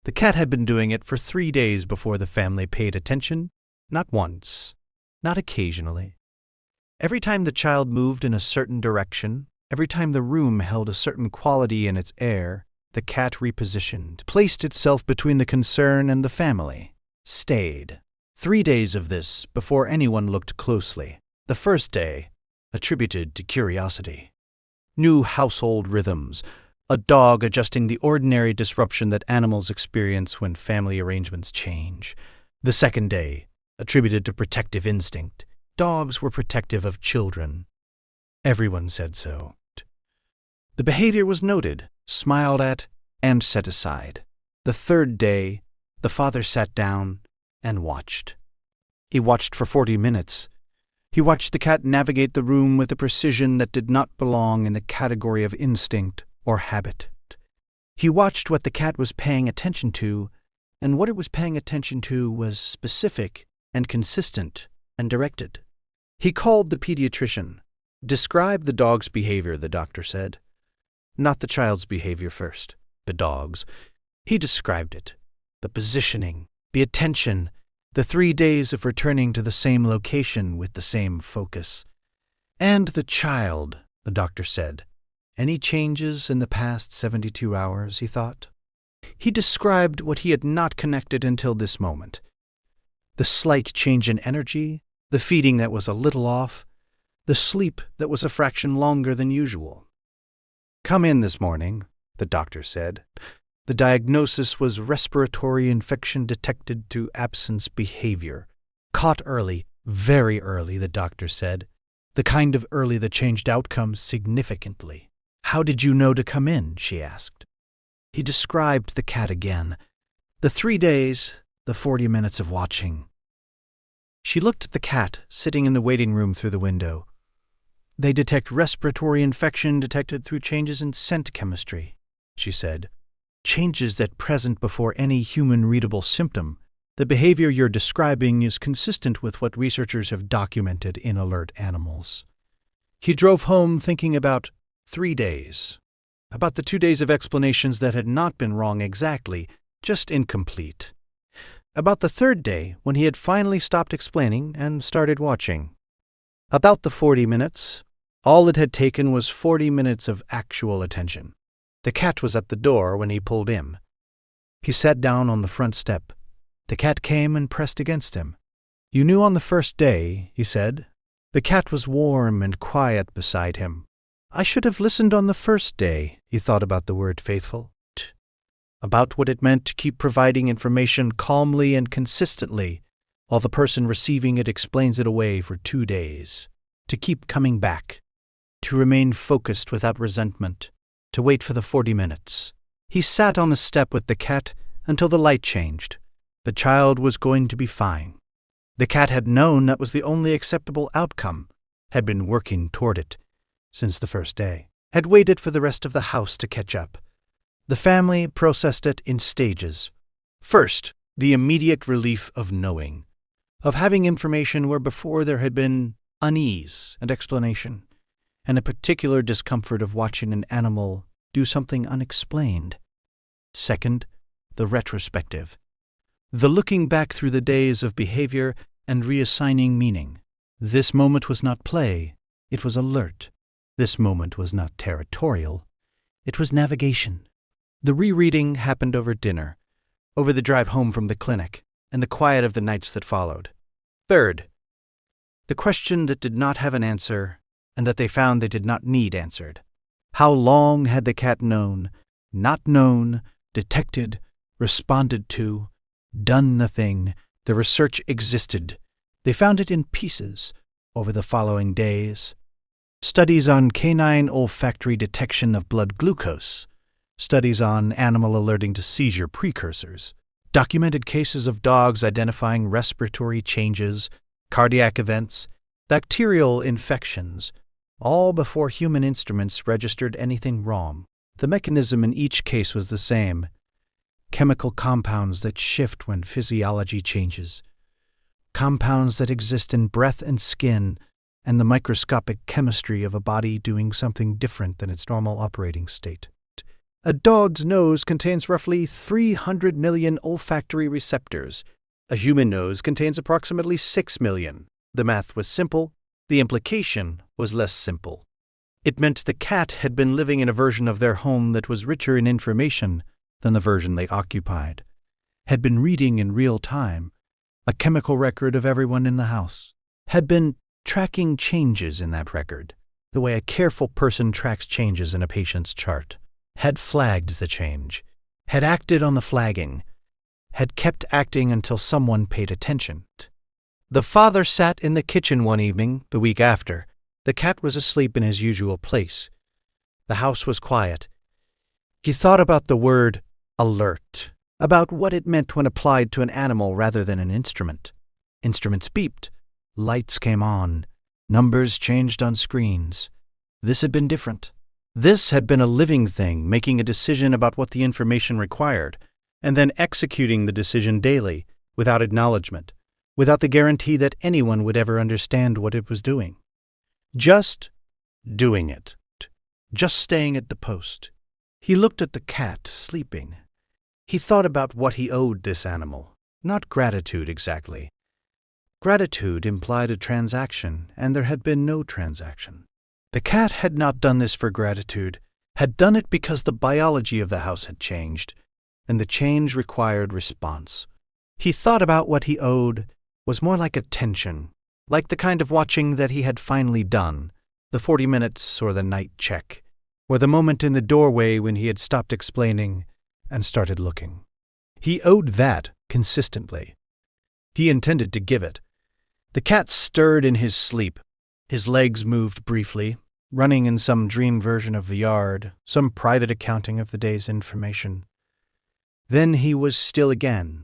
The cat had been doing it for 3 days before the family paid attention, not once, not occasionally. Every time the child moved in a certain direction, every time the room held a certain quality in its air, the cat repositioned, placed itself between the concern and the family, stayed. 3 days of this before anyone looked closely. The first day, attributed to curiosity. New household rhythms, a dog adjusting the ordinary disruption that animals experience when family arrangements change. The second day, attributed to protective instinct. Dogs were protective of children. Everyone said so. The behavior was noted, smiled at, and set aside. The third day, the father sat down and watched. He watched for 40 minutes. He watched the cat navigate the room with a precision that did not belong in the category of instinct or habit. He watched what the cat was paying attention to, and what it was paying attention to was specific and consistent and directed. He called the pediatrician. Describe the dog's behavior, the doctor said. Not the child's behavior first, the dog's. He described it. The positioning, the attention, the 3 days of returning to the same location with the same focus. And the child, the doctor said. Any changes in the past 72 hours, he thought? He described what he had not connected until this moment. The slight change in energy, the feeding that was a little off, the sleep that was a fraction longer than usual. Come in this morning, the doctor said. The diagnosis was respiratory infection detected through absence behavior. Caught early, very early, the doctor said. The kind of early that changed outcomes significantly. How did you know to come in? She asked. He described the cat again. The 3 days, the 40 minutes of watching. She looked at the cat sitting in the waiting room through the window. They detect respiratory infection detected through changes in scent chemistry, she said. Changes that present before any human-readable symptom. The behavior you're describing is consistent with what researchers have documented in alert animals. He drove home thinking about 3 days. About the 2 days of explanations that had not been wrong exactly, just incomplete. About the third day, when he had finally stopped explaining and started watching. About the 40 minutes, all it had taken was 40 minutes of actual attention. The cat was at the door when he pulled in. He sat down on the front step. The cat came and pressed against him. You knew on the first day, he said. The cat was warm and quiet beside him. I should have listened on the first day, he thought about the word faithful. About what it meant to keep providing information calmly and consistently, while the person receiving it explains it away for 2 days. To keep coming back. To remain focused without resentment. To wait for the 40 minutes. He sat on the step with the cat until the light changed. The child was going to be fine. The cat had known that was the only acceptable outcome, had been working toward it since the first day, had waited for the rest of the house to catch up. The family processed it in stages. First, the immediate relief of knowing, of having information where before there had been unease and explanation, and a particular discomfort of watching an animal do something unexplained. Second, the retrospective, the looking back through the days of behavior and reassigning meaning. This moment was not play, it was alert. This moment was not territorial, it was navigation. The rereading happened over dinner, over the drive home from the clinic, and the quiet of the nights that followed. Third, the question that did not have an answer, and that they found they did not need answered. How long had the cat known, not known, detected, responded to, done the thing? The research existed. They found it in pieces over the following days. Studies on canine olfactory detection of blood glucose. Studies on animal alerting to seizure precursors. Documented cases of dogs identifying respiratory changes, cardiac events, bacterial infections, all before human instruments registered anything wrong. The mechanism in each case was the same. Chemical compounds that shift when physiology changes. Compounds that exist in breath and skin, and the microscopic chemistry of a body doing something different than its normal operating state. A dog's nose contains roughly 300 million olfactory receptors. A human nose contains approximately 6 million. The math was simple. The implication was less simple. It meant the cat had been living in a version of their home that was richer in information than the version they occupied, had been reading in real time a chemical record of everyone in the house, had been tracking changes in that record, the way a careful person tracks changes in a patient's chart, had flagged the change, had acted on the flagging, had kept acting until someone paid attention. The father sat in the kitchen one evening, the week after. The cat was asleep in his usual place. The house was quiet. He thought about the word alert, about what it meant when applied to an animal rather than an instrument. Instruments beeped. Lights came on. Numbers changed on screens. This had been different. This had been a living thing, making a decision about what the information required, and then executing the decision daily, without acknowledgement, without the guarantee that anyone would ever understand what it was doing. Just doing it. Just staying at the post. He looked at the cat, sleeping. He thought about what he owed this animal. Not gratitude exactly. Gratitude implied a transaction, and there had been no transaction. The cat had not done this for gratitude, had done it because the biology of the house had changed, and the change required response. He thought about what he owed was more like attention, like the kind of watching that he had finally done, the 40 minutes or the night check, or the moment in the doorway when he had stopped explaining and started looking. He owed that consistently. He intended to give it. The cat stirred in his sleep. His legs moved briefly, running in some dream version of the yard, some private accounting of the day's information. Then he was still again,